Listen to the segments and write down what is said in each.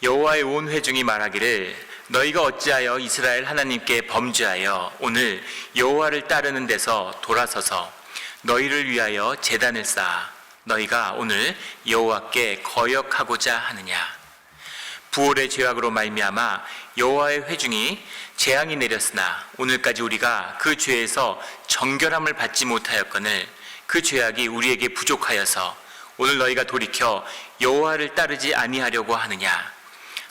여호와의 온 회중이 말하기를 너희가 어찌하여 이스라엘 하나님께 범죄하여 오늘 여호와를 따르는 데서 돌아서서 너희를 위하여 제단을 쌓아 너희가 오늘 여호와께 거역하고자 하느냐. 부올의 죄악으로 말미암아 여호와의 회중이 재앙이 내렸으나 오늘까지 우리가 그 죄에서 정결함을 받지 못하였거늘 그 죄악이 우리에게 부족하여서 오늘 너희가 돌이켜 여호와를 따르지 아니하려고 하느냐.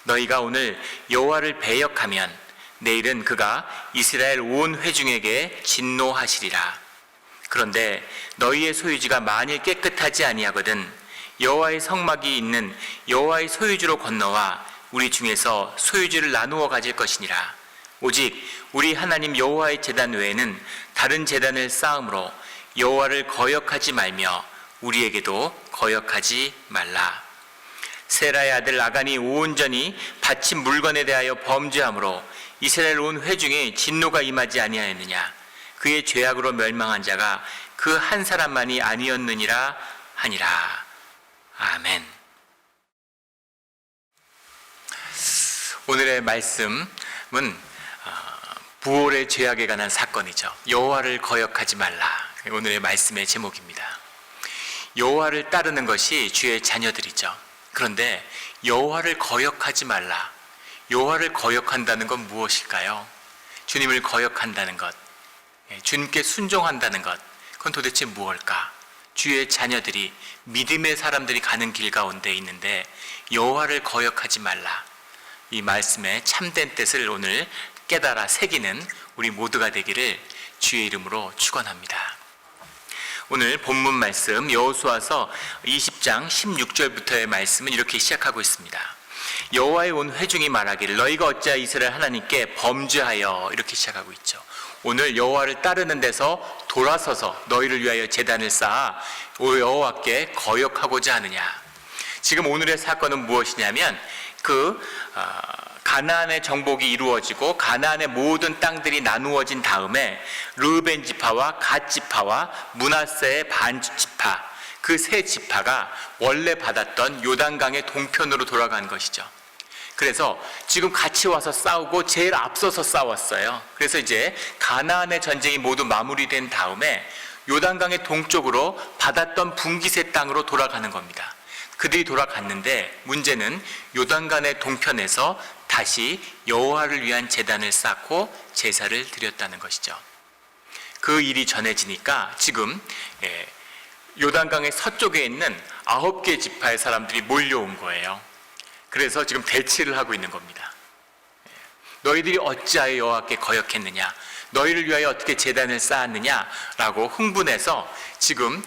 너희가 오늘 여호와를 배역하면 내일은 그가 이스라엘 온 회중에게 진노하시리라. 그런데 너희의 소유지가 만일 깨끗하지 아니하거든 여호와의 성막이 있는 여호와의 소유지로 건너와 우리 중에서 소유지를 나누어 가질 것이니라. 오직 우리 하나님 여호와의 제단 외에는 다른 제단을 쌓음으로 여호와를 거역하지 말며 우리에게도 거역하지 말라. 세라의 아들 아간이 온전히 바친 물건에 대하여 범죄함으로 이스라엘 온 회중에 진노가 임하지 아니하였느냐. 그의 죄악으로 멸망한 자가 그 한 사람만이 아니었느니라 하니라. 아멘. 오늘의 말씀은 부올의 죄악에 관한 사건이죠. 여호와를 거역하지 말라. 오늘의 말씀의 제목입니다. 여호와를 따르는 것이 주의 자녀들이죠. 그런데 여호와를 거역하지 말라. 여호와를 거역한다는 건 무엇일까요? 주님을 거역한다는 것, 주님께 순종한다는 것, 그건 도대체 무엇일까? 주의 자녀들이, 믿음의 사람들이 가는 길 가운데 있는데 여호와를 거역하지 말라. 이 말씀의 참된 뜻을 오늘 깨달아 새기는 우리 모두가 되기를 주의 이름으로 축원합니다. 오늘 본문 말씀 여호수아서 20장 16절부터의 말씀은 이렇게 시작하고 있습니다. 여호와의 온 회중이 말하기를 너희가 어찌하여 이스라엘 하나님께 범죄하여, 이렇게 시작하고 있죠. 오늘 여호와를 따르는 데서 돌아서서 너희를 위하여 제단을 쌓아 여호와께 거역하고자 하느냐. 지금 오늘의 사건은 무엇이냐면 가나안의 정복이 이루어지고 가나안의 모든 땅들이 나누어진 다음에 르우벤 지파와 갓 지파와 므낫세의 반 지파, 그 세 지파가 원래 받았던 요단강의 동편으로 돌아간 것이죠. 그래서 지금 같이 와서 싸우고 제일 앞서서 싸웠어요. 그래서 이제 가나안의 전쟁이 모두 마무리된 다음에 요단강의 동쪽으로 받았던 분깃의 땅으로 돌아가는 겁니다. 그들이 돌아갔는데 문제는 요단강의 동편에서 다시 여호와를 위한 제단을 쌓고 제사를 드렸다는 것이죠. 그 일이 전해지니까 지금 요단강의 서쪽에 있는 9개 지파의 사람들이 몰려온 거예요. 그래서 지금 대치를 하고 있는 겁니다. 너희들이 어찌하여 여호와께 거역했느냐, 너희를 위하여 어떻게 제단을 쌓았느냐라고 흥분해서 지금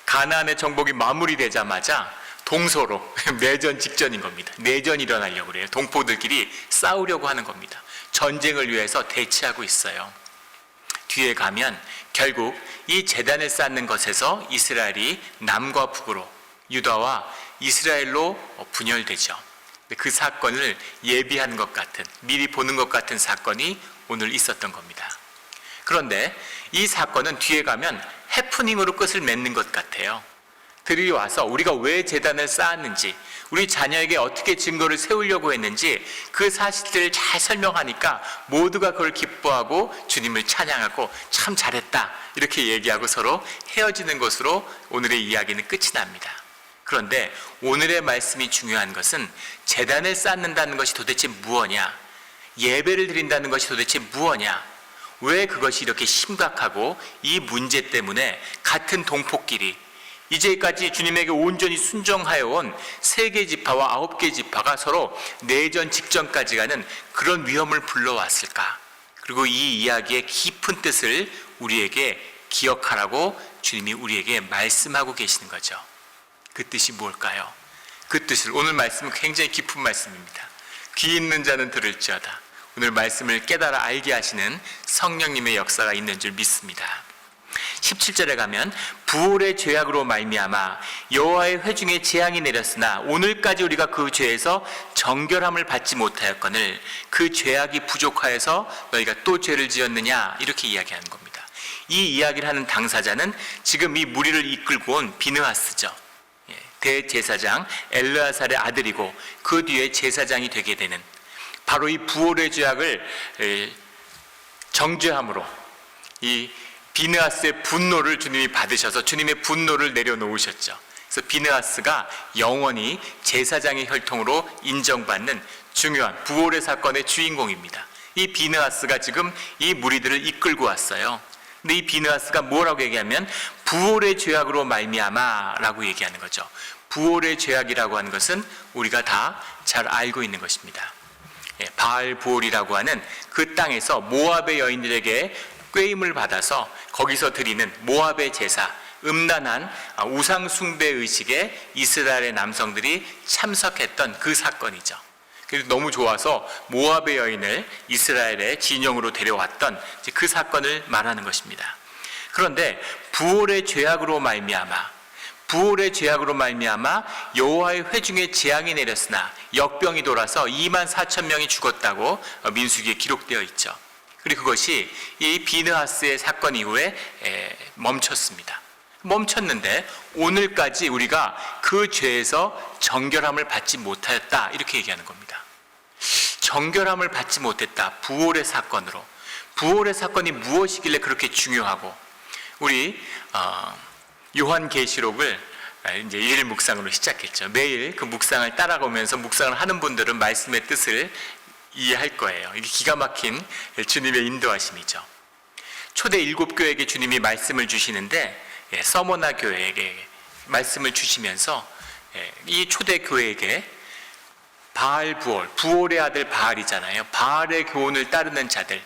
가나안의 정복이 마무리되자마자 동서로 내전 직전인 겁니다. 내전이 일어나려고 그래요. 동포들끼리 싸우려고 하는 겁니다. 전쟁을 위해서 대치하고 있어요. 뒤에 가면 결국 이 제단을 쌓는 것에서 이스라엘이 남과 북으로, 유다와 이스라엘로 분열되죠. 그 사건을 예비한 것 같은, 미리 보는 것 같은 사건이 오늘 있었던 겁니다. 그런데 이 사건은 뒤에 가면 해프닝으로 끝을 맺는 것 같아요. 들이 와서 우리가 왜 제단을 쌓았는지, 우리 자녀에게 어떻게 증거를 세우려고 했는지 그 사실들을 잘 설명하니까 모두가 그걸 기뻐하고 주님을 찬양하고 참 잘했다 이렇게 얘기하고 서로 헤어지는 것으로 오늘의 이야기는 끝이 납니다. 그런데 오늘의 말씀이 중요한 것은 제단을 쌓는다는 것이 도대체 무엇이냐, 예배를 드린다는 것이 도대체 무엇이냐, 왜 그것이 이렇게 심각하고 이 문제 때문에 같은 동포끼리 이제까지 주님에게 온전히 순종하여 온 3개 지파와 9개 지파가 서로 내전 직전까지 가는 그런 위험을 불러왔을까? 그리고 이 이야기의 깊은 뜻을 우리에게 기억하라고 주님이 우리에게 말씀하고 계시는 거죠. 그 뜻이 뭘까요? 그 뜻을, 오늘 말씀은 굉장히 깊은 말씀입니다. 귀 있는 자는 들을지어다. 오늘 말씀을 깨달아 알게 하시는 성령님의 역사가 있는 줄 믿습니다. 17절에 가면 부올의 죄악으로 말미암아 여호와의 회중에 재앙이 내렸으나 오늘까지 우리가 그 죄에서 정결함을 받지 못하였거늘 그 죄악이 부족하여서 너희가 또 죄를 지었느냐, 이렇게 이야기하는 겁니다. 이 이야기를 하는 당사자는 지금 이 무리를 이끌고 온 비느하스죠. 대제사장 엘르아살의 아들이고 그 뒤에 제사장이 되게 되는 바로 이 부올의 죄악을 정죄함으로 이 비느하스의 분노를 주님이 받으셔서 주님의 분노를 내려놓으셨죠. 그래서 비느하스가 영원히 제사장의 혈통으로 인정받는 중요한 부올의 사건의 주인공입니다. 이 비느하스가 지금 이 무리들을 이끌고 왔어요. 근데 이 비느하스가 뭐라고 얘기하면 부올의 죄악으로 말미암아라고 얘기하는 거죠. 부올의 죄악이라고 하는 것은 우리가 다 잘 알고 있는 것입니다. 바알 부올이라고 하는 그 땅에서 모압의 여인들에게 꾀임을 받아서 거기서 드리는 모압의 제사, 음란한 우상 숭배 의식에 이스라엘의 남성들이 참석했던 그 사건이죠. 그래서 너무 좋아서 모압의 여인을 이스라엘의 진영으로 데려왔던 그 사건을 말하는 것입니다. 그런데 부올의 죄악으로 말미암아 여호와의 회중에 재앙이 내렸으나 역병이 돌아서 24,000명이 죽었다고 민수기에 기록되어 있죠. 그리고 그것이 이 비느하스의 사건 이후에 멈췄는데 오늘까지 우리가 그 죄에서 정결함을 받지 못하였다 이렇게 얘기하는 겁니다. 정결함을 받지 못했다. 부올의 사건으로. 부올의 사건이 무엇이길래 그렇게 중요하고 우리 요한계시록을 이제 일일 묵상으로 시작했죠. 매일 그 묵상을 따라가면서 묵상을 하는 분들은 말씀의 뜻을 이해할 거예요. 이게 기가 막힌 주님의 인도하심이죠. 초대 7교회에게 주님이 말씀을 주시는데 서머나 교회에게 말씀을 주시면서 이 초대 교회에게 바알 부올의 아들 바알이잖아요. 바알의 교훈을 따르는 자들,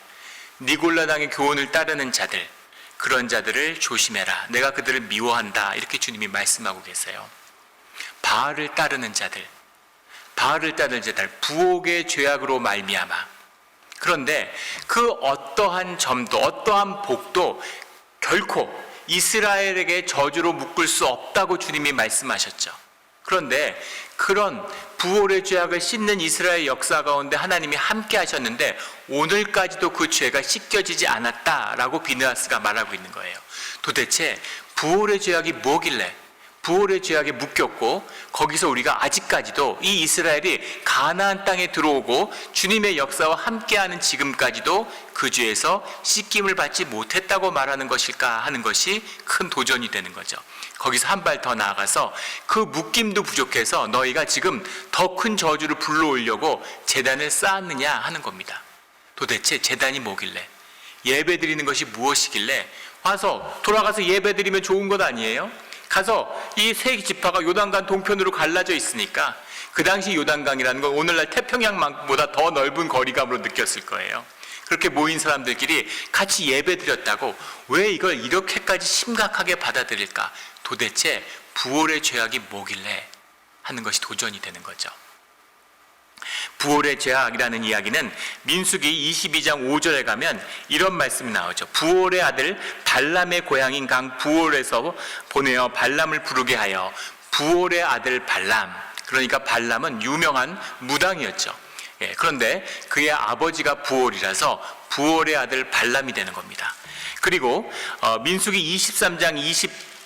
니골라당의 교훈을 따르는 자들, 그런 자들을 조심해라. 내가 그들을 미워한다. 이렇게 주님이 말씀하고 계세요. 바알을 따르는 자들, 부옥의 죄악으로 말미암아. 그런데 그 어떠한 점도 어떠한 복도 결코 이스라엘에게 저주로 묶을 수 없다고 주님이 말씀하셨죠. 그런데 그런 부올의 죄악을 씻는 이스라엘 역사 가운데 하나님이 함께 하셨는데 오늘까지도 그 죄가 씻겨지지 않았다라고 비느하스가 말하고 있는 거예요. 도대체 부올의 죄악이 뭐길래 부올의 죄악에 묶였고 거기서 우리가 아직까지도 이 이스라엘이 가나안 땅에 들어오고 주님의 역사와 함께하는 지금까지도 그 죄에서 씻김을 받지 못했다고 말하는 것일까 하는 것이 큰 도전이 되는 거죠. 거기서 한 발 더 나아가서 그 묶임도 부족해서 너희가 지금 더 큰 저주를 불러오려고 제단을 쌓았느냐 하는 겁니다. 도대체 제단이 뭐길래, 예배 드리는 것이 무엇이길래 돌아가서 예배 드리면 좋은 것 아니에요? 가서 이 세 지파가 요단강 동편으로 갈라져 있으니까 그 당시 요단강이라는 건 오늘날 태평양보다 더 넓은 거리감으로 느꼈을 거예요. 그렇게 모인 사람들끼리 같이 예배 드렸다고 왜 이걸 이렇게까지 심각하게 받아들일까? 도대체 부올의 죄악이 뭐길래 하는 것이 도전이 되는 거죠. 부올의 죄악이라는 이야기는 민수기 22장 5절에 가면 이런 말씀이 나오죠. 부올의 아들 발람의 고향인 강 부올에서 보내어 발람을 부르게 하여 부올의 아들 발람, 그러니까 발람은 유명한 무당이었죠. 그런데 그의 아버지가 부올이라서 부올의 아들 발람이 되는 겁니다. 그리고 민수기 23장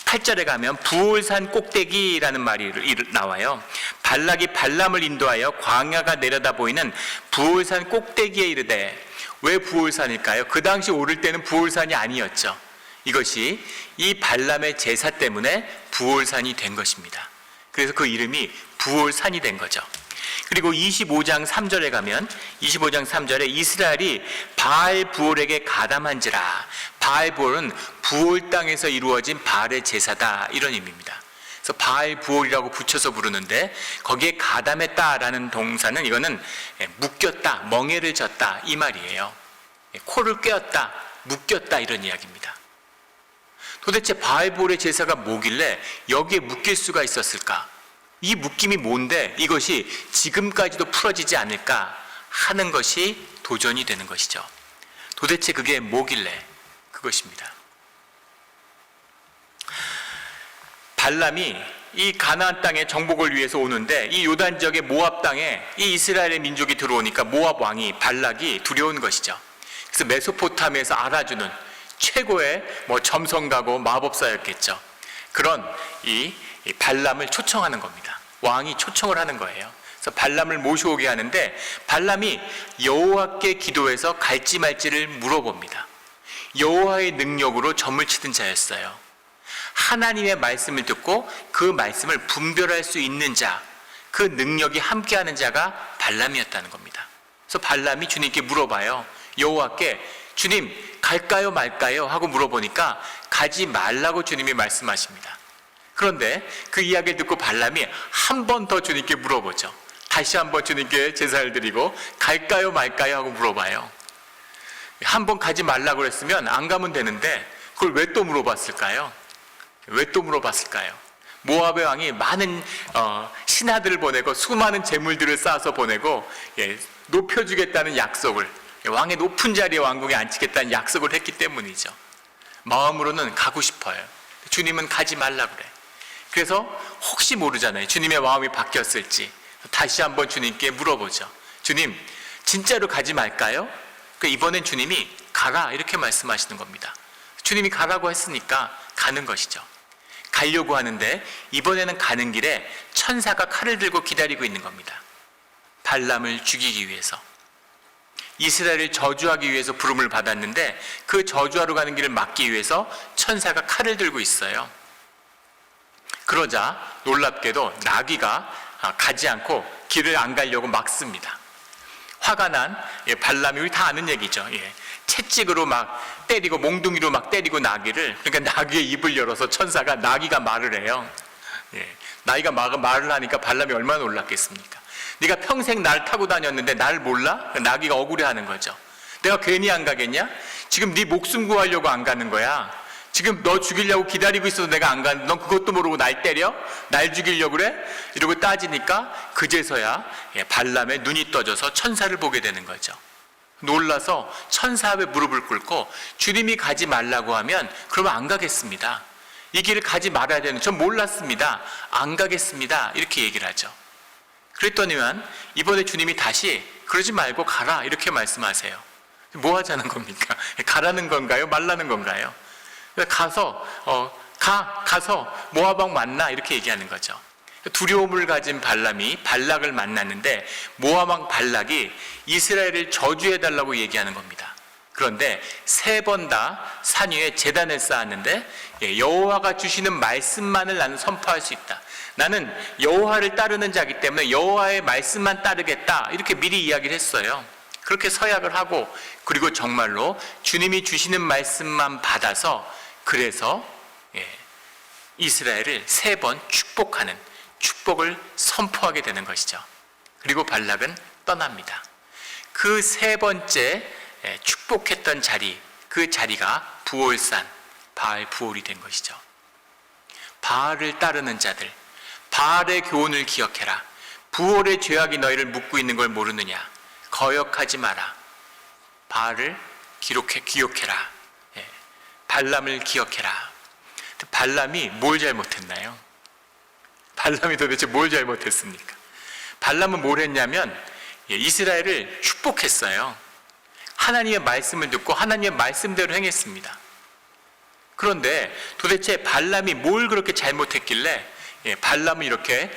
28절에 가면 부올산 꼭대기라는 말이 나와요. 발락이 발람을 인도하여 광야가 내려다 보이는 부올산 꼭대기에 이르되, 왜 부올산일까요? 그 당시 오를 때는 부올산이 아니었죠. 이것이 이 발람의 제사 때문에 부올산이 된 것입니다. 그래서 그 이름이 부올산이 된 거죠. 그리고 25장 3절에 가면 25장 3절에 이스라엘이 바알 부올에게 가담한지라. 바알 부올은 부올 땅에서 이루어진 바알의 제사다, 이런 의미입니다. 그래서 바알 부올이라고 붙여서 부르는데 거기에 가담했다라는 동사는 이거는 묶였다, 멍에를 졌다 이 말이에요. 코를 꿰었다, 묶였다 이런 이야기입니다. 도대체 바알 부올의 제사가 뭐길래 여기에 묶일 수가 있었을까? 이 묶임이 뭔데 이것이 지금까지도 풀어지지 않을까 하는 것이 도전이 되는 것이죠. 도대체 그게 뭐길래 그것입니다. 발람이 이 가나안 땅에 정복을 위해서 오는데 이 요단 지역의 모압 땅에 이 이스라엘의 민족이 들어오니까 모압 왕이 발락이 두려운 것이죠. 그래서 메소포타미아에서 알아주는 최고의 점성가고 마법사였겠죠. 그런 이 이 발람을 초청하는 겁니다. 왕이 초청을 하는 거예요. 그래서 발람을 모셔오게 하는데 발람이 여호와께 기도해서 갈지 말지를 물어봅니다. 여호와의 능력으로 점을 치던 자였어요. 하나님의 말씀을 듣고 그 말씀을 분별할 수 있는 자, 그 능력이 함께하는 자가 발람이었다는 겁니다. 그래서 발람이 주님께 물어봐요. 여호와께 주님 갈까요 말까요 하고 물어보니까 가지 말라고 주님이 말씀하십니다. 그런데 그 이야기를 듣고 발람이 한 번 더 주님께 물어보죠. 다시 한번 주님께 제사를 드리고 갈까요 말까요 하고 물어봐요. 한 번 가지 말라고 그랬으면 안 가면 되는데 그걸 왜 또 물어봤을까요? 왜 또 물어봤을까요? 모압의 왕이 많은 신하들을 보내고 수많은 재물들을 쌓아서 보내고 높여주겠다는 약속을, 왕의 높은 자리에 왕궁에 앉히겠다는 약속을 했기 때문이죠. 마음으로는 가고 싶어요. 주님은 가지 말라 그래. 그래서 혹시 모르잖아요. 주님의 마음이 바뀌었을지 다시 한번 주님께 물어보죠. 주님 진짜로 가지 말까요? 이번엔 주님이 가라 이렇게 말씀하시는 겁니다. 주님이 가라고 했으니까 가는 것이죠. 가려고 하는데 이번에는 가는 길에 천사가 칼을 들고 기다리고 있는 겁니다. 발람을 죽이기 위해서, 이스라엘을 저주하기 위해서 부름을 받았는데 그 저주하러 가는 길을 막기 위해서 천사가 칼을 들고 있어요. 그러자 놀랍게도 나귀가 가지 않고 길을 안 가려고 막습니다. 화가 난 발람이, 우리 다 아는 얘기죠. 채찍으로 막 때리고 몽둥이로 막 때리고 나귀를, 그러니까 나귀의 입을 열어서 천사가, 나귀가 말을 해요. 나귀가 말을 하니까 발람이 얼마나 놀랐겠습니까? 네가 평생 날 타고 다녔는데 날 몰라? 나귀가 억울해하는 거죠. 내가 괜히 안 가겠냐? 지금 네 목숨 구하려고 안 가는 거야. 지금 너 죽이려고 기다리고 있어도 내가 안 가는데 넌 그것도 모르고 날 때려? 날 죽이려고 그래? 이러고 따지니까 그제서야 발람의 눈이 떠져서 천사를 보게 되는 거죠. 놀라서 천사 앞에 무릎을 꿇고 주님이 가지 말라고 하면 그러면 안 가겠습니다. 이 길을 가지 말아야 되는, 전 몰랐습니다. 안 가겠습니다. 이렇게 얘기를 하죠. 그랬더니만 이번에 주님이 다시 그러지 말고 가라 이렇게 말씀하세요. 뭐 하자는 겁니까? 가라는 건가요? 말라는 건가요? 가서 모압 왕 만나 이렇게 얘기하는 거죠. 두려움을 가진 발람이 발락을 만났는데 모압 왕 발락이 이스라엘을 저주해달라고 얘기하는 겁니다. 그런데 3번 다 산 위에 제단을 쌓았는데 여호와가 주시는 말씀만을 나는 선포할 수 있다. 나는 여호와를 따르는 자이기 때문에 여호와의 말씀만 따르겠다. 이렇게 미리 이야기를 했어요. 그렇게 서약을 하고, 그리고 정말로 주님이 주시는 말씀만 받아서, 그래서 이스라엘을 3번 축복하는, 축복을 선포하게 되는 것이죠. 그리고 발락은 떠납니다. 그 3번째 축복했던 자리, 그 자리가 부올산, 바알 부올이 된 것이죠. 바알을 따르는 자들, 바알의 교훈을 기억해라. 부올의 죄악이 너희를 묶고 있는 걸 모르느냐. 거역하지 마라. 바알을 기억해라. 발람을 기억해라. 발람이 뭘 잘못했나요? 발람이 도대체 뭘 잘못했습니까? 발람은 뭘 했냐면 이스라엘을 축복했어요. 하나님의 말씀을 듣고 하나님의 말씀대로 행했습니다. 그런데 도대체 발람이 뭘 그렇게 잘못했길래 발람은 이렇게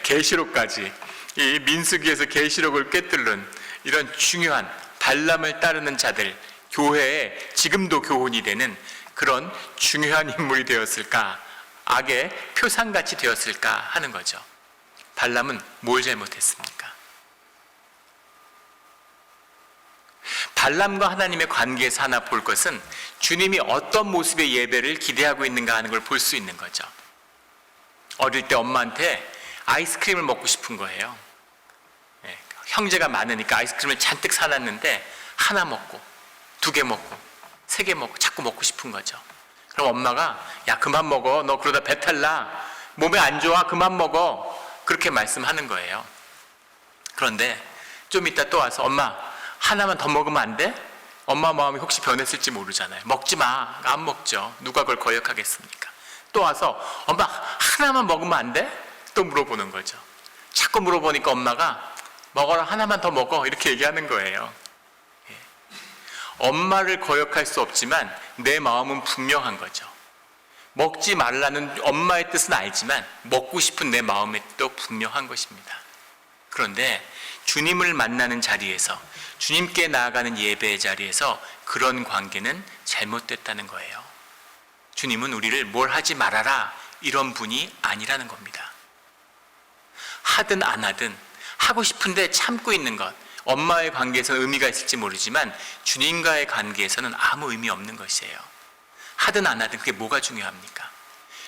계시록까지, 이 민수기에서 계시록을 꿰뚫는 이런 중요한 발람을 따르는 자들, 교회에 지금도 교훈이 되는 그런 중요한 인물이 되었을까, 악의 표상같이 되었을까 하는 거죠. 발람은 뭘 잘못했습니까? 발람과 하나님의 관계에서 하나 볼 것은 주님이 어떤 모습의 예배를 기대하고 있는가 하는 걸 볼 수 있는 거죠. 어릴 때 엄마한테 아이스크림을 먹고 싶은 거예요. 형제가 많으니까 아이스크림을 잔뜩 사놨는데 하나 먹고, 2개 먹고, 3개 먹고, 자꾸 먹고 싶은 거죠. 그럼 엄마가 야 그만 먹어, 너 그러다 배탈 나, 몸에 안 좋아, 그만 먹어, 그렇게 말씀하는 거예요. 그런데 좀 이따 또 와서 엄마 하나만 더 먹으면 안 돼? 엄마 마음이 혹시 변했을지 모르잖아요. 먹지 마. 안 먹죠. 누가 그걸 거역하겠습니까? 또 와서 엄마 하나만 먹으면 안 돼? 또 물어보는 거죠. 자꾸 물어보니까 엄마가 먹어라, 하나만 더 먹어, 이렇게 얘기하는 거예요. 엄마를 거역할 수 없지만 내 마음은 분명한 거죠. 먹지 말라는 엄마의 뜻은 알지만 먹고 싶은 내 마음의 뜻도 분명한 것입니다. 그런데 주님을 만나는 자리에서, 주님께 나아가는 예배의 자리에서 그런 관계는 잘못됐다는 거예요. 주님은 우리를 뭘 하지 말아라 이런 분이 아니라는 겁니다. 하든 안 하든 하고 싶은데 참고 있는 것, 엄마의 관계에서는 의미가 있을지 모르지만 주님과의 관계에서는 아무 의미 없는 것이에요. 하든 안 하든 그게 뭐가 중요합니까?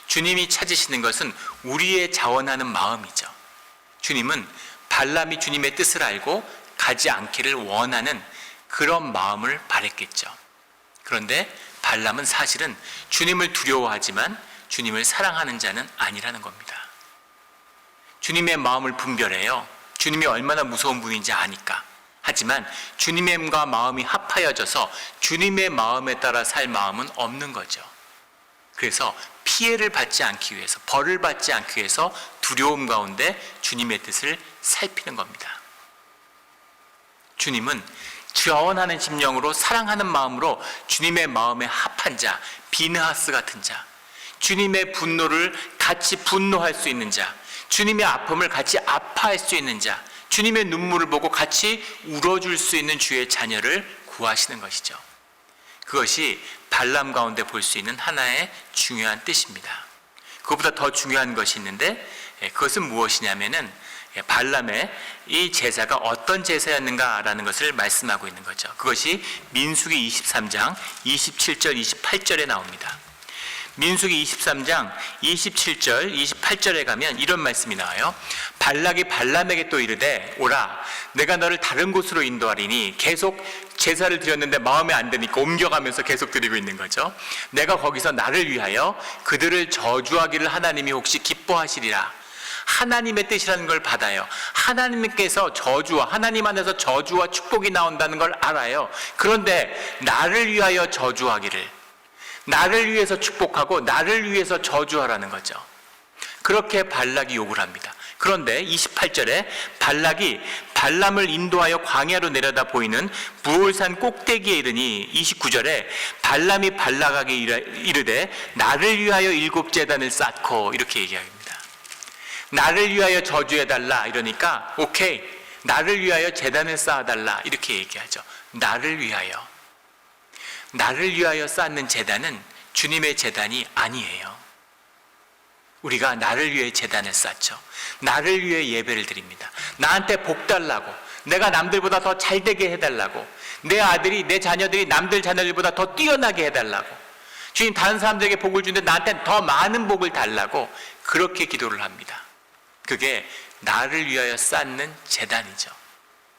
주님이 찾으시는 것은 우리의 자원하는 마음이죠. 주님은 발람이 주님의 뜻을 알고 가지 않기를 원하는 그런 마음을 바랬겠죠. 그런데 발람은 사실은 주님을 두려워하지만 주님을 사랑하는 자는 아니라는 겁니다. 주님의 마음을 분별해요. 주님이 얼마나 무서운 분인지 아니까. 하지만 주님과 마음이 합하여져서 주님의 마음에 따라 살 마음은 없는 거죠. 그래서 피해를 받지 않기 위해서, 벌을 받지 않기 위해서 두려움 가운데 주님의 뜻을 살피는 겁니다. 주님은 자원하는 심령으로 사랑하는 마음으로 주님의 마음에 합한 자, 비느하스 같은 자, 주님의 분노를 같이 분노할 수 있는 자, 주님의 아픔을 같이 아파할 수 있는 자, 주님의 눈물을 보고 같이 울어줄 수 있는 주의 자녀를 구하시는 것이죠. 그것이 발람 가운데 볼 수 있는 하나의 중요한 뜻입니다. 그것보다 더 중요한 것이 있는데 그것은 무엇이냐면은 발람의 이 제사가 어떤 제사였는가라는 것을 말씀하고 있는 거죠. 그것이 민수기 23장 27절 28절에 나옵니다. 민수기 23장 27절 28절에 가면 이런 말씀이 나와요. 발락이 발람에게 또 이르되 오라 내가 너를 다른 곳으로 인도하리니, 계속 제사를 드렸는데 마음에 안 드니까 옮겨가면서 계속 드리고 있는 거죠. 내가 거기서 나를 위하여 그들을 저주하기를 하나님이 혹시 기뻐하시리라. 하나님의 뜻이라는 걸 받아요. 하나님께서 저주와, 하나님 안에서 저주와 축복이 나온다는 걸 알아요. 그런데 나를 위하여 저주하기를, 나를 위해서 축복하고 나를 위해서 저주하라는 거죠. 그렇게 발락이 요구를 합니다. 그런데 28절에 발락이 발람을 인도하여 광야로 내려다 보이는 부올산 꼭대기에 이르니, 29절에 발람이 발락에게 이르되 나를 위하여 7제단을 쌓고, 이렇게 얘기합니다. 나를 위하여 저주해달라 이러니까 오케이, 나를 위하여 제단을 쌓아달라 이렇게 얘기하죠. 나를 위하여 쌓는 제단은 주님의 제단이 아니에요. 우리가 나를 위해 제단을 쌓죠. 나를 위해 예배를 드립니다. 나한테 복 달라고, 내가 남들보다 더 잘되게 해달라고, 내 아들이, 내 자녀들이 남들 자녀들보다 더 뛰어나게 해달라고, 주님 다른 사람들에게 복을 주는데 나한테 더 많은 복을 달라고, 그렇게 기도를 합니다. 그게 나를 위하여 쌓는 제단이죠.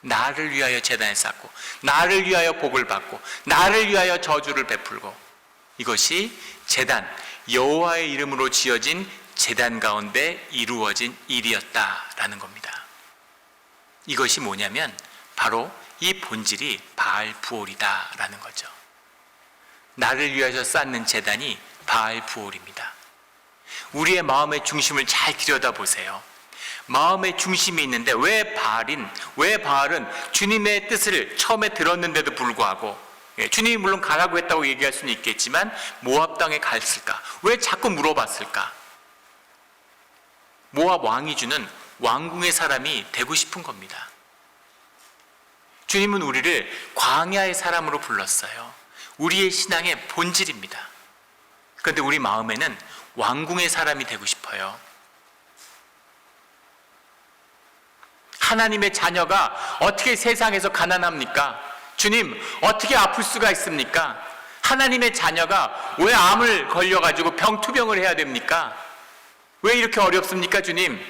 나를 위하여 제단을 쌓고, 나를 위하여 복을 받고, 나를 위하여 저주를 베풀고, 이것이 제단, 여호와의 이름으로 지어진 제단 가운데 이루어진 일이었다라는 겁니다. 이것이 뭐냐면 바로 이 본질이 바알 부올이다라는 거죠. 나를 위하여 쌓는 제단이 바알 부올입니다. 우리의 마음의 중심을 잘 들여다보세요. 마음의 중심이 있는데 왜 바알은 주님의 뜻을 처음에 들었는데도 불구하고, 주님이 물론 가라고 했다고 얘기할 수는 있겠지만 모압 땅에 갔을까? 왜 자꾸 물어봤을까? 모압 왕이 주는 왕궁의 사람이 되고 싶은 겁니다. 주님은 우리를 광야의 사람으로 불렀어요. 우리의 신앙의 본질입니다. 그런데 우리 마음에는 왕궁의 사람이 되고 싶어요. 하나님의 자녀가 어떻게 세상에서 가난합니까? 주님, 어떻게 아플 수가 있습니까? 하나님의 자녀가 왜 암을 걸려가지고 병투병을 해야 됩니까? 왜 이렇게 어렵습니까, 주님?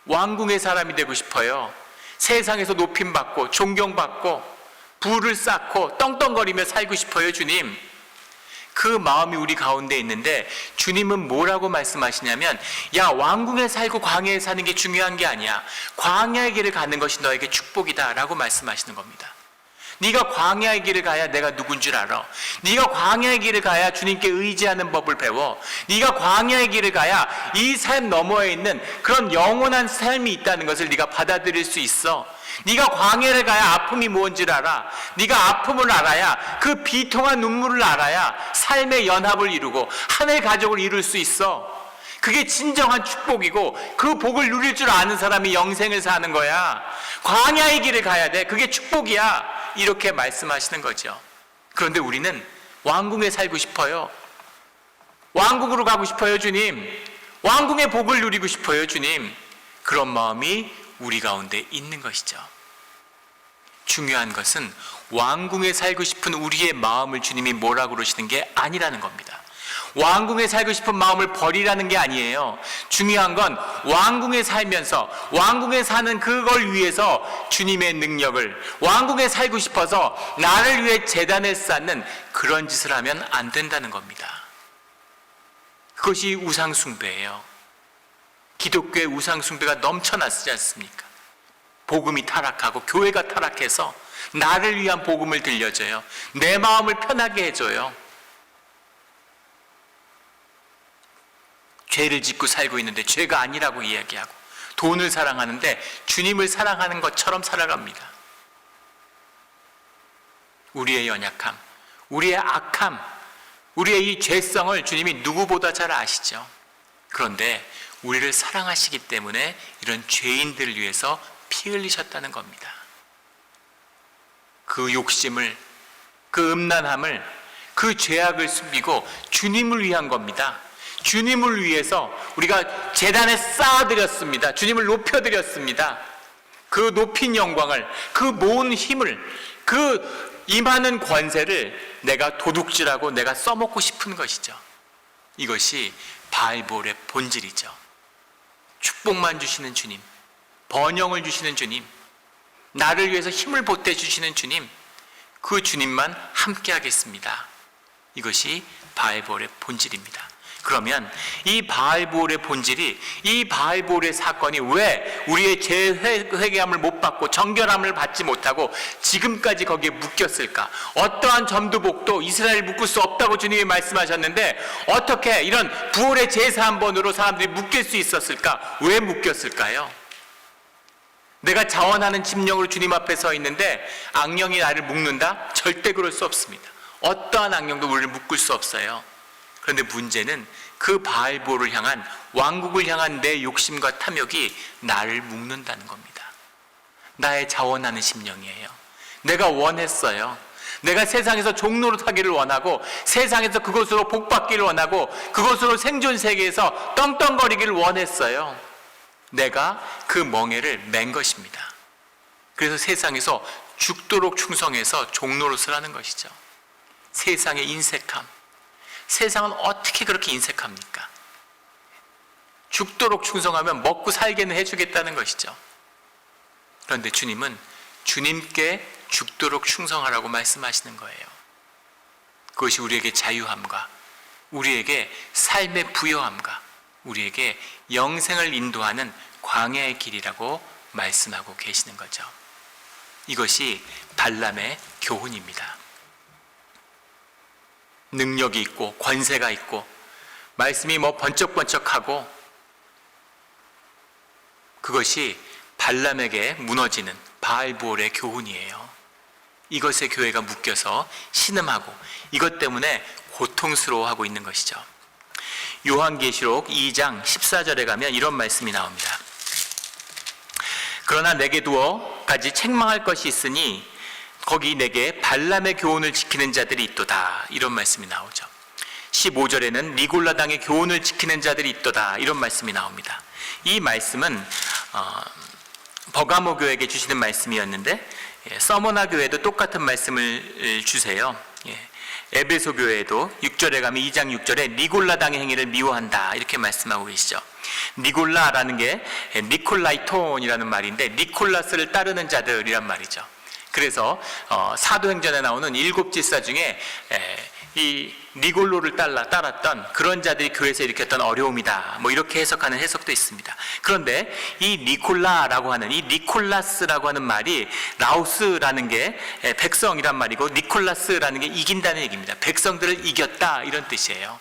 왕궁의 사람이 되고 싶어요. 세상에서 높임받고 존경받고 부를 쌓고 떵떵거리며 살고 싶어요, 주님. 그 마음이 우리 가운데 있는데 주님은 뭐라고 말씀하시냐면, 야, 왕궁에 살고 광야에 사는 게 중요한 게 아니야. 광야의 길을 가는 것이 너에게 축복이다 라고 말씀하시는 겁니다. 네가 광야의 길을 가야 내가 누군 줄 알아. 네가 광야의 길을 가야 주님께 의지하는 법을 배워. 네가 광야의 길을 가야 이 삶 너머에 있는 그런 영원한 삶이 있다는 것을 네가 받아들일 수 있어. 네가 광야를 가야 아픔이 뭔지를 알아. 네가 아픔을 알아야, 그 비통한 눈물을 알아야 삶의 연합을 이루고 하나의 가족을 이룰 수 있어. 그게 진정한 축복이고, 그 복을 누릴 줄 아는 사람이 영생을 사는 거야. 광야의 길을 가야 돼. 그게 축복이야. 이렇게 말씀하시는 거죠. 그런데 우리는 왕궁에 살고 싶어요. 왕국으로 가고 싶어요, 주님. 왕궁의 복을 누리고 싶어요, 주님. 그런 마음이 우리 가운데 있는 것이죠. 중요한 것은 왕궁에 살고 싶은 우리의 마음을 주님이 뭐라고 그러시는 게 아니라는 겁니다. 왕궁에 살고 싶은 마음을 버리라는 게 아니에요. 중요한 건 왕궁에 살면서, 왕궁에 사는 그걸 위해서 주님의 능력을, 왕궁에 살고 싶어서 나를 위해 제단을 쌓는 그런 짓을 하면 안 된다는 겁니다. 그것이 우상숭배예요. 기독교의 우상숭배가 넘쳐났지 않습니까? 복음이 타락하고 교회가 타락해서 나를 위한 복음을 들려줘요. 내 마음을 편하게 해줘요. 죄를 짓고 살고 있는데 죄가 아니라고 이야기하고, 돈을 사랑하는데 주님을 사랑하는 것처럼 살아갑니다. 우리의 연약함, 우리의 악함, 우리의 이 죄성을 주님이 누구보다 잘 아시죠. 그런데 우리를 사랑하시기 때문에 이런 죄인들을 위해서 피 흘리셨다는 겁니다. 그 욕심을, 그 음란함을, 그 죄악을 숨기고 주님을 위한 겁니다. 주님을 위해서 우리가 제단에 쌓아드렸습니다. 주님을 높여드렸습니다. 그 높인 영광을, 그 모은 힘을, 그 임하는 권세를 내가 도둑질하고 내가 써먹고 싶은 것이죠. 이것이 바알볼의 본질이죠. 축복만 주시는 주님, 번영을 주시는 주님, 나를 위해서 힘을 보태주시는 주님, 그 주님만 함께 하겠습니다. 이것이 바알볼의 본질입니다. 그러면 이 바알볼의 본질이, 이 바알볼의 사건이 왜 우리의 재회개함을 못 받고 정결함을 받지 못하고 지금까지 거기에 묶였을까? 어떠한 점도복도 이스라엘을 묶을 수 없다고 주님이 말씀하셨는데 어떻게 이런 부활의 제사 한 번으로 사람들이 묶일 수 있었을까? 왜 묶였을까요? 내가 자원하는 심령으로 주님 앞에 서 있는데 악령이 나를 묶는다? 절대 그럴 수 없습니다. 어떠한 악령도 우리를 묶을 수 없어요. 그런데 문제는 그 바알볼을 향한, 왕국을 향한 내 욕심과 탐욕이 나를 묶는다는 겁니다. 나의 자원하는 심령이에요. 내가 원했어요. 내가 세상에서 종노릇하기를 원하고, 세상에서 그것으로 복받기를 원하고, 그것으로 생존 세계에서 떵떵거리기를 원했어요. 내가 그 멍에를 맨 것입니다. 그래서 세상에서 죽도록 충성해서 종노릇을 하는 것이죠. 세상의 인색함, 세상은 어떻게 그렇게 인색합니까? 죽도록 충성하면 먹고 살게는 해주겠다는 것이죠. 그런데 주님은 주님께 죽도록 충성하라고 말씀하시는 거예요. 그것이 우리에게 자유함과, 우리에게 삶의 부여함과, 우리에게 영생을 인도하는 광야의 길이라고 말씀하고 계시는 거죠. 이것이 발람의 교훈입니다. 능력이 있고 권세가 있고 말씀이 번쩍번쩍하고, 그것이 발람에게 무너지는 바알볼의 교훈이에요. 이것에 교회가 묶여서 신음하고 이것 때문에 고통스러워하고 있는 것이죠. 요한계시록 2장 14절에 가면 이런 말씀이 나옵니다. 그러나 내게 두어 가지 책망할 것이 있으니 거기 내게 발람의 교훈을 지키는 자들이 있도다. 이런 말씀이 나오죠. 15절에는 니골라당의 교훈을 지키는 자들이 있도다. 이런 말씀이 나옵니다. 이 말씀은 버가모 교회에게 주시는 말씀이었는데, 서머나 교회도 똑같은 말씀을 주세요. 에베소 교회에도 6절에 가면 2장 6절에 니골라당의 행위를 미워한다. 이렇게 말씀하고 계시죠. 니골라라는 게 니콜라이톤이라는 말인데, 니콜라스를 따르는 자들이란 말이죠. 그래서 사도행전에 나오는 7 집사 중에 이 니골로를 따랐던 그런 자들이 교회에서 일으켰던 어려움이다. 뭐 이렇게 해석하는 해석도 있습니다. 그런데 이 니콜라라고 하는, 이 니콜라스라고 하는 말이 라오스라는 게 백성이란 말이고, 니콜라스라는 게 이긴다는 얘기입니다. 백성들을 이겼다, 이런 뜻이에요.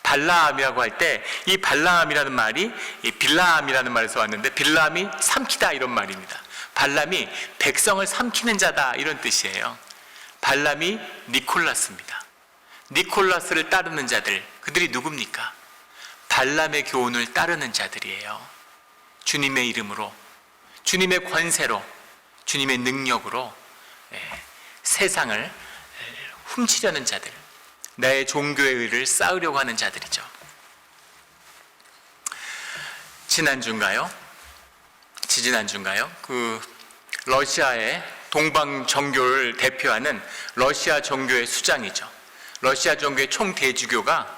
발라함이라고 할 때 이 발라함이라는 말이 이 빌라함이라는 말에서 왔는데, 빌라함이 삼키다, 이런 말입니다. 발람이 백성을 삼키는 자다, 이런 뜻이에요. 발람이 니콜라스입니다. 니콜라스를 따르는 자들, 그들이 누굽니까? 발람의 교훈을 따르는 자들이에요. 주님의 이름으로, 주님의 권세로, 주님의 능력으로 세상을 훔치려는 자들, 나의 종교의 의를 쌓으려고 하는 자들이죠. 지난주인가요? 지지난주인가요? 러시아의 동방 정교를 대표하는 러시아 정교의 수장이죠. 러시아 정교의 총대주교가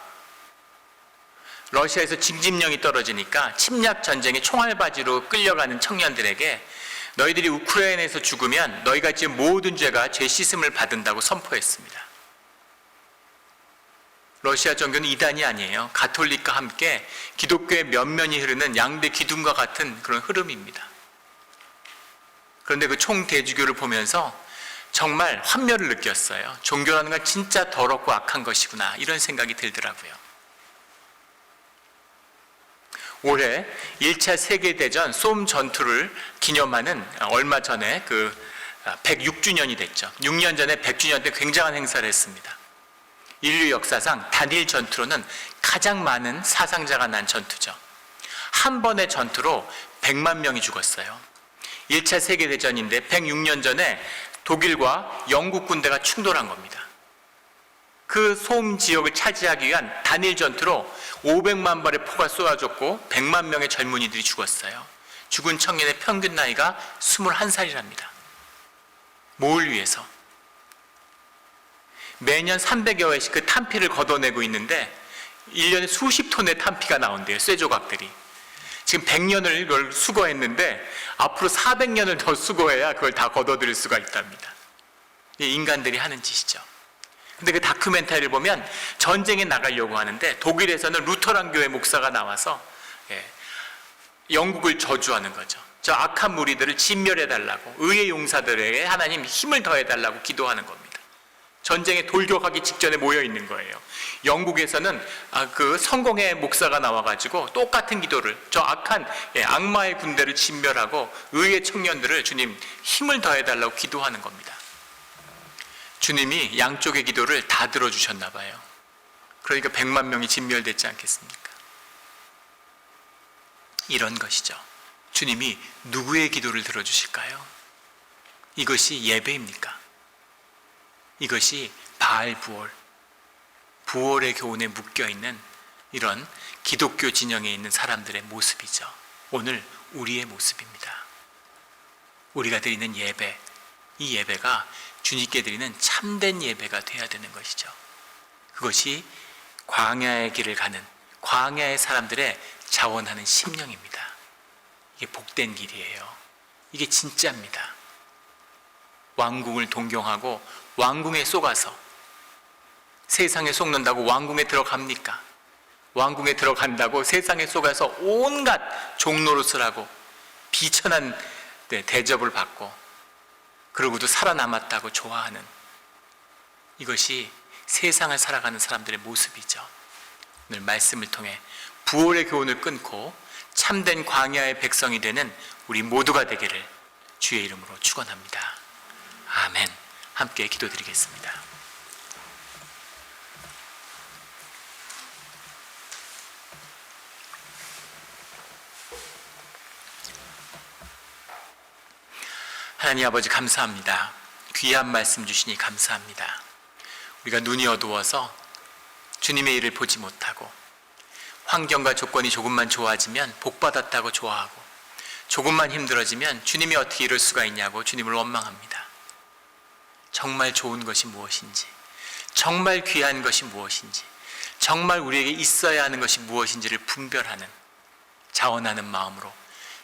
러시아에서 징집령이 떨어지니까 침략 전쟁의 총알바지로 끌려가는 청년들에게 너희들이 우크라이나에서 죽으면 너희가 지은 모든 죄가 죄 씻음을 받는다고 선포했습니다. 러시아 정교는 이단이 아니에요. 가톨릭과 함께 기독교의 면면이 흐르는 양대 기둥과 같은 그런 흐름입니다. 그런데 그 총대주교를 보면서 정말 환멸을 느꼈어요. 종교라는 건 진짜 더럽고 악한 것이구나, 이런 생각이 들더라고요. 올해 1차 세계대전 솜 전투를 기념하는 얼마 전에 106주년이 됐죠. 6년 전에 100주년 때 굉장한 행사를 했습니다. 인류 역사상 단일 전투로는 가장 많은 사상자가 난 전투죠. 한 번의 전투로 100만 명이 죽었어요. 1차 세계대전인데 106년 전에 독일과 영국 군대가 충돌한 겁니다. 그 솜 지역을 차지하기 위한 단일 전투로 500만 발의 포가 쏘아졌고 100만 명의 젊은이들이 죽었어요. 죽은 청년의 평균 나이가 21살이랍니다. 뭘 위해서? 매년 300여 회씩 그 탄피를 걷어내고 있는데 1년에 수십 톤의 탄피가 나온대요. 쇠조각들이. 지금 100년을 이걸 수거했는데 앞으로 400년을 더 수거해야 그걸 다 걷어들일 수가 있답니다. 인간들이 하는 짓이죠. 근데 그 다큐멘터리를 보면 전쟁에 나가려고 하는데 독일에서는 루터란 교회 목사가 나와서 영국을 저주하는 거죠. 저 악한 무리들을 진멸해달라고, 의의 용사들에게 하나님 힘을 더해달라고 기도하는 겁니다. 전쟁에 돌격하기 직전에 모여 있는 거예요. 영국에서는 그 성공의 목사가 나와가지고 똑같은 기도를, 저 악한 악마의 군대를 진멸하고 의의 청년들을 주님 힘을 더해달라고 기도하는 겁니다. 주님이 양쪽의 기도를 다 들어주셨나 봐요. 그러니까 100만 명이 진멸됐지 않겠습니까? 이런 것이죠. 주님이 누구의 기도를 들어주실까요? 이것이 예배입니까? 이것이 바알 부월, 부월의 교훈에 묶여있는 이런 기독교 진영에 있는 사람들의 모습이죠. 오늘 우리의 모습입니다. 우리가 드리는 예배, 이 예배가 주님께 드리는 참된 예배가 되어야 되는 것이죠. 그것이 광야의 길을 가는 광야의 사람들의 자원하는 심령입니다. 이게 복된 길이에요. 이게 진짜입니다. 왕궁을 동경하고 왕궁에 쏘가서 세상에 속는다고 왕궁에 들어갑니까? 왕궁에 들어간다고 세상에 쏘가서 온갖 종노릇을 하고 비천한 대접을 받고 그러고도 살아남았다고 좋아하는, 이것이 세상을 살아가는 사람들의 모습이죠. 오늘 말씀을 통해 부활의 교훈을 끊고 참된 광야의 백성이 되는 우리 모두가 되기를 주의 이름으로 축원합니다. 아멘. 함께 기도드리겠습니다. 하나님 아버지 감사합니다. 귀한 말씀 주시니 감사합니다. 우리가 눈이 어두워서 주님의 일을 보지 못하고 환경과 조건이 조금만 좋아지면 복받았다고 좋아하고 조금만 힘들어지면 주님이 어떻게 이럴 수가 있냐고 주님을 원망합니다. 정말 좋은 것이 무엇인지, 정말 귀한 것이 무엇인지, 정말 우리에게 있어야 하는 것이 무엇인지를 분별하는, 자원하는 마음으로,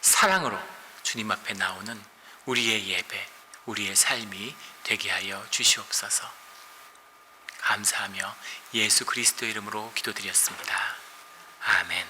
사랑으로 주님 앞에 나오는 우리의 예배, 우리의 삶이 되게 하여 주시옵소서. 감사하며 예수 그리스도의 이름으로 기도드렸습니다. 아멘.